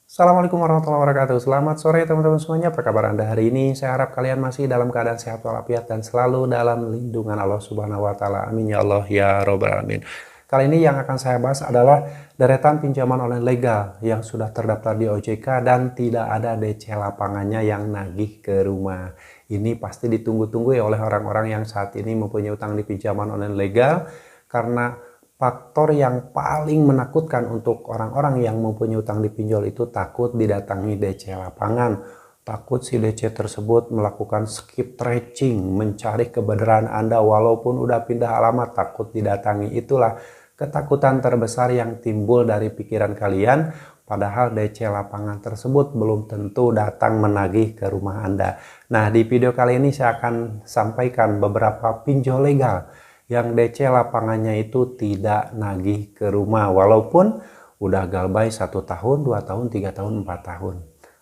Assalamualaikum warahmatullahi wabarakatuh. Selamat sore teman-teman semuanya. Apa kabar Anda hari ini? Saya harap kalian masih dalam keadaan sehat walafiat dan selalu dalam lindungan Allah Subhanahu wa taala. Amin ya Allah ya rabbal alamin. Kali ini yang akan saya bahas adalah deretan pinjaman online legal yang sudah terdaftar di OJK dan tidak ada DC lapangannya yang nagih ke rumah. Ini pasti ditunggu-tunggu ya oleh orang-orang yang saat ini mempunyai utang di pinjaman online legal, karena faktor yang paling menakutkan untuk orang-orang yang mempunyai utang di pinjol itu takut didatangi DC lapangan, takut si DC tersebut melakukan skip tracing, mencari kebenaran Anda walaupun udah pindah alamat, takut didatangi. Itulah ketakutan terbesar yang timbul dari pikiran kalian, padahal DC lapangan tersebut belum tentu datang menagih ke rumah Anda. Nah, di video kali ini saya akan sampaikan beberapa pinjol legal yang DC lapangannya itu tidak nagih ke rumah walaupun udah galbay 1 tahun, 2 tahun, 3 tahun, 4 tahun.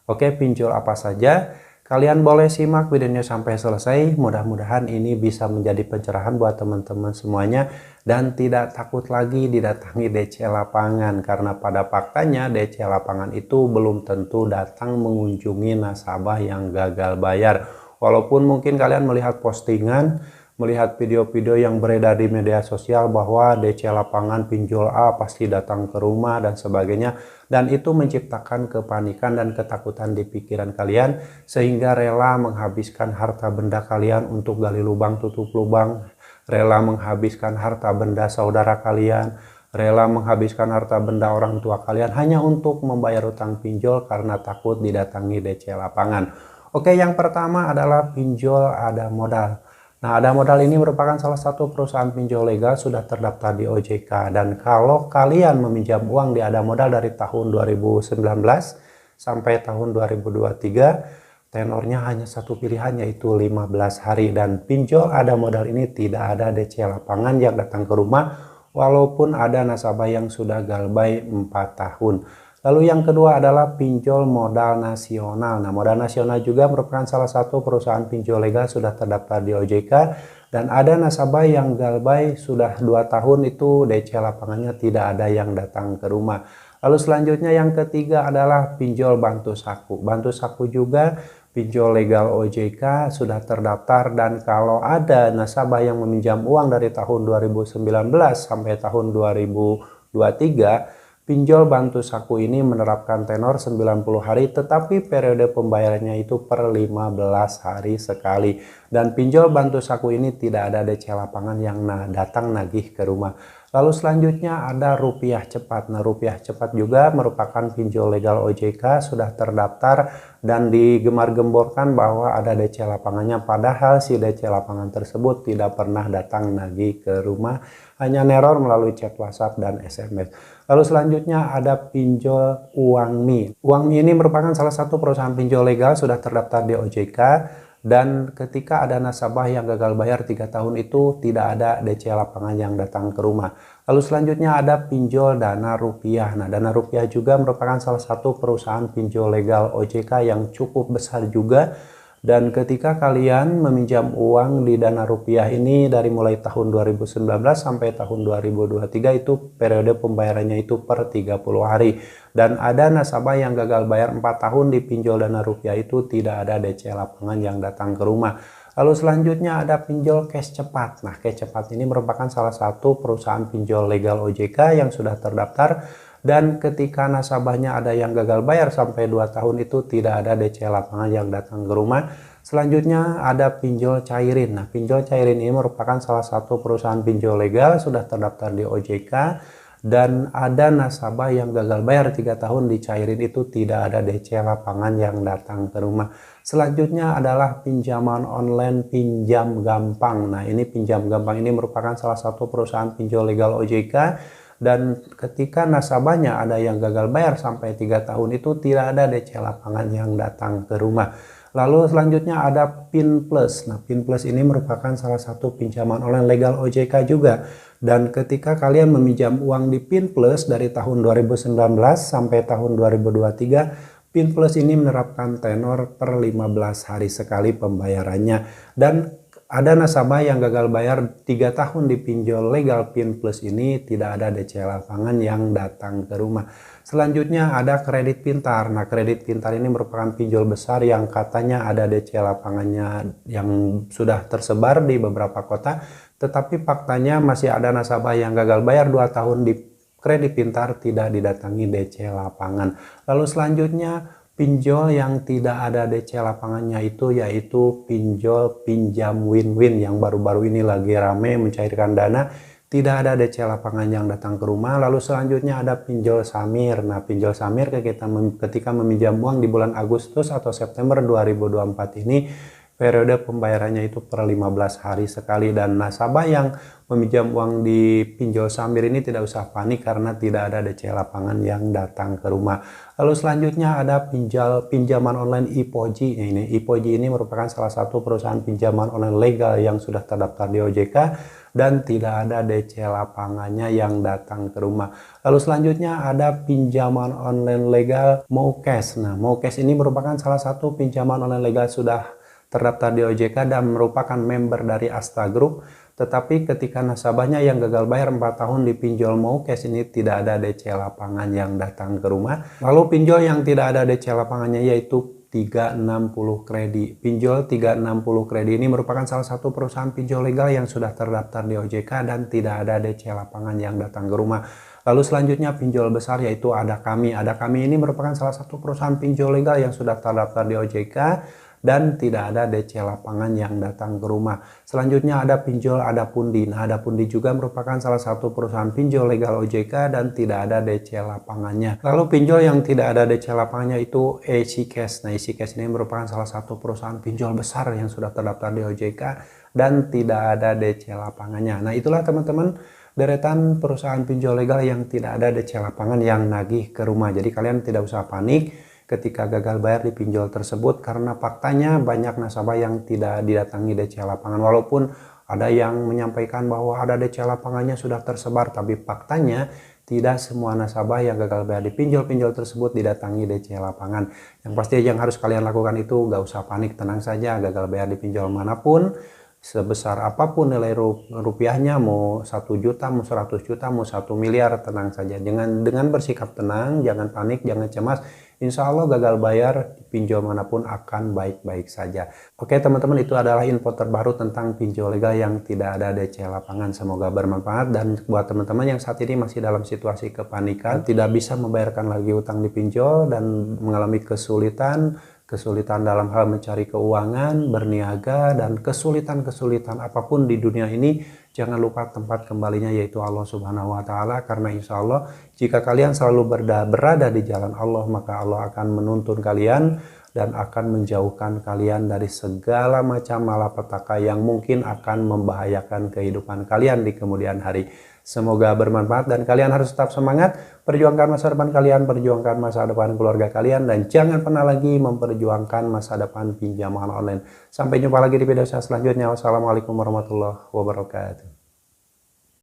Oke, pinjol apa saja? Kalian boleh simak videonya sampai selesai. Mudah-mudahan ini bisa menjadi pencerahan buat teman-teman semuanya dan tidak takut lagi didatangi DC lapangan, karena pada faktanya DC lapangan itu belum tentu datang mengunjungi nasabah yang gagal bayar. Walaupun mungkin kalian melihat postingan, melihat video-video yang beredar di media sosial bahwa DC lapangan pinjol A pasti datang ke rumah dan sebagainya, dan itu menciptakan kepanikan dan ketakutan di pikiran kalian sehingga rela menghabiskan harta benda kalian untuk gali lubang tutup lubang, rela menghabiskan harta benda saudara kalian, rela menghabiskan harta benda orang tua kalian hanya untuk membayar utang pinjol karena takut didatangi DC lapangan. Oke, yang pertama adalah pinjol ada modal. Nah, ada modal ini merupakan salah satu perusahaan pinjol legal sudah terdaftar di OJK, dan kalau kalian meminjam uang di ada modal dari tahun 2019 sampai tahun 2023, tenornya hanya satu pilihan yaitu 15 hari, dan pinjol ada modal ini tidak ada DC lapangan yang datang ke rumah walaupun ada nasabah yang sudah galbay 4 tahun. Lalu yang kedua adalah pinjol modal nasional. Nah, modal nasional juga merupakan salah satu perusahaan pinjol legal sudah terdaftar di OJK, dan ada nasabah yang galbay sudah 2 tahun itu DC lapangannya tidak ada yang datang ke rumah. Lalu selanjutnya yang ketiga adalah pinjol bantu saku. Bantu saku juga pinjol legal OJK sudah terdaftar, dan kalau ada nasabah yang meminjam uang dari tahun 2019 sampai tahun 2023, pinjol bantu saku ini menerapkan tenor 90 hari, tetapi periode pembayarannya itu per 15 hari sekali. Dan pinjol bantu saku ini tidak ada DC lapangan yang datang nagih ke rumah. Lalu selanjutnya ada rupiah cepat. Nah, rupiah cepat juga merupakan pinjol legal OJK sudah terdaftar dan digemar-gemborkan bahwa ada DC lapangannya, padahal si DC lapangan tersebut tidak pernah datang nagih ke rumah, hanya neror melalui chat WhatsApp dan SMS. Lalu selanjutnya ada pinjol Uangmi. Uangmi ini merupakan salah satu perusahaan pinjol legal sudah terdaftar di OJK, dan ketika ada nasabah yang gagal bayar 3 tahun itu tidak ada DC lapangan yang datang ke rumah. Lalu selanjutnya ada pinjol Dana Rupiah. Nah, Dana Rupiah juga merupakan salah satu perusahaan pinjol legal OJK yang cukup besar juga. Dan ketika kalian meminjam uang di Dana Rupiah ini dari mulai tahun 2019 sampai tahun 2023, itu periode pembayarannya itu per 30 hari. Dan ada nasabah yang gagal bayar 4 tahun di pinjol Dana Rupiah itu tidak ada DC lapangan yang datang ke rumah. Lalu selanjutnya ada pinjol Cash Cepat. Nah, Cash Cepat ini merupakan salah satu perusahaan pinjol legal OJK yang sudah terdaftar, dan ketika nasabahnya ada yang gagal bayar sampai 2 tahun itu tidak ada DC lapangan yang datang ke rumah. Selanjutnya ada pinjol Cairin. Nah, pinjol Cairin ini merupakan salah satu perusahaan pinjol legal sudah terdaftar di OJK, dan ada nasabah yang gagal bayar 3 tahun di Cairin itu tidak ada DC lapangan yang datang ke rumah. Selanjutnya adalah pinjaman online Pinjam Gampang. Nah, ini Pinjam Gampang ini merupakan salah satu perusahaan pinjol legal OJK, dan ketika nasabahnya ada yang gagal bayar sampai 3 tahun itu tidak ada DC lapangan yang datang ke rumah. Lalu selanjutnya ada PIN Plus. Nah, PIN Plus ini merupakan salah satu pinjaman online legal OJK juga, dan ketika kalian meminjam uang di PIN Plus dari tahun 2019 sampai tahun 2023, PIN Plus ini menerapkan tenor per 15 hari sekali pembayarannya, dan ada nasabah yang gagal bayar 3 tahun di pinjol legal PIN Plus ini tidak ada DC lapangan yang datang ke rumah. Selanjutnya ada kredit pintar. Nah, kredit pintar ini merupakan pinjol besar yang katanya ada DC lapangannya yang sudah tersebar di beberapa kota, tetapi faktanya masih ada nasabah yang gagal bayar 2 tahun di kredit pintar tidak didatangi DC lapangan. Lalu selanjutnya pinjol yang tidak ada DC lapangannya itu yaitu pinjol pinjam win-win yang baru-baru ini lagi rame mencairkan dana. Tidak ada DC lapangan yang datang ke rumah. Lalu selanjutnya ada pinjol samir. Nah, pinjol samir ketika meminjam uang di bulan Agustus atau September 2024 ini, periode pembayarannya itu per 15 hari sekali, dan nasabah yang meminjam uang di pinjol samir ini tidak usah panik karena tidak ada DC lapangan yang datang ke rumah. Lalu selanjutnya ada pinjaman online Ipoji. Nah, ini Ipoji ini merupakan salah satu perusahaan pinjaman online legal yang sudah terdaftar di OJK dan tidak ada DC lapangannya yang datang ke rumah. Lalu selanjutnya ada pinjaman online legal Mowcash. Nah, Mowcash ini merupakan salah satu pinjaman online legal sudah terdaftar di OJK dan merupakan member dari Asta Group. Tetapi ketika nasabahnya yang gagal bayar 4 tahun di pinjol Mowcash ini tidak ada DC lapangan yang datang ke rumah. Lalu pinjol yang tidak ada DC lapangannya yaitu 360 Kredi. Pinjol 360 Kredi ini merupakan salah satu perusahaan pinjol legal yang sudah terdaftar di OJK dan tidak ada DC lapangan yang datang ke rumah. Lalu selanjutnya pinjol besar yaitu Ada Kami. Ada Kami ini merupakan salah satu perusahaan pinjol legal yang sudah terdaftar di OJK dan tidak ada DC lapangan yang datang ke rumah. Selanjutnya ada pinjol Adapundi. Nah, Adapundi juga merupakan salah satu perusahaan pinjol legal OJK dan tidak ada DC lapangannya. Lalu pinjol yang tidak ada DC lapangannya itu EasyCash. Nah, EasyCash ini merupakan salah satu perusahaan pinjol besar yang sudah terdaftar di OJK dan tidak ada DC lapangannya. Nah, itulah teman-teman deretan perusahaan pinjol legal yang tidak ada DC lapangan yang nagih ke rumah. Jadi kalian tidak usah panik ketika gagal bayar di pinjol tersebut karena faktanya banyak nasabah yang tidak didatangi DC lapangan. Walaupun ada yang menyampaikan bahwa ada DC lapangannya sudah tersebar, tapi faktanya tidak semua nasabah yang gagal bayar di pinjol-pinjol tersebut didatangi DC lapangan. Yang pasti yang harus kalian lakukan itu gak usah panik, tenang saja. Gagal bayar di pinjol manapun, sebesar apapun nilai rupiahnya, mau 1 juta, mau 100 juta, mau 1 miliar, tenang saja. Dengan bersikap tenang, jangan panik, jangan cemas. Insya Allah gagal bayar pinjol manapun akan baik-baik saja. Oke teman-teman, itu adalah info terbaru tentang pinjol legal yang tidak ada DC lapangan. Semoga bermanfaat, dan buat teman-teman yang saat ini masih dalam situasi kepanikan, tidak bisa membayarkan lagi utang di pinjol dan mengalami kesulitan dalam hal mencari keuangan, berniaga, dan kesulitan-kesulitan apapun di dunia ini, jangan lupa tempat kembalinya yaitu Allah Subhanahu wa Ta'ala. Karena insya Allah jika kalian selalu berada di jalan Allah, maka Allah akan menuntun kalian dan akan menjauhkan kalian dari segala macam malapetaka yang mungkin akan membahayakan kehidupan kalian di kemudian hari. Semoga bermanfaat dan kalian harus tetap semangat, perjuangkan masa depan kalian, perjuangkan masa depan keluarga kalian, dan jangan pernah lagi memperjuangkan masa depan pinjaman online. Sampai jumpa lagi di video saya selanjutnya. Wassalamualaikum warahmatullahi wabarakatuh.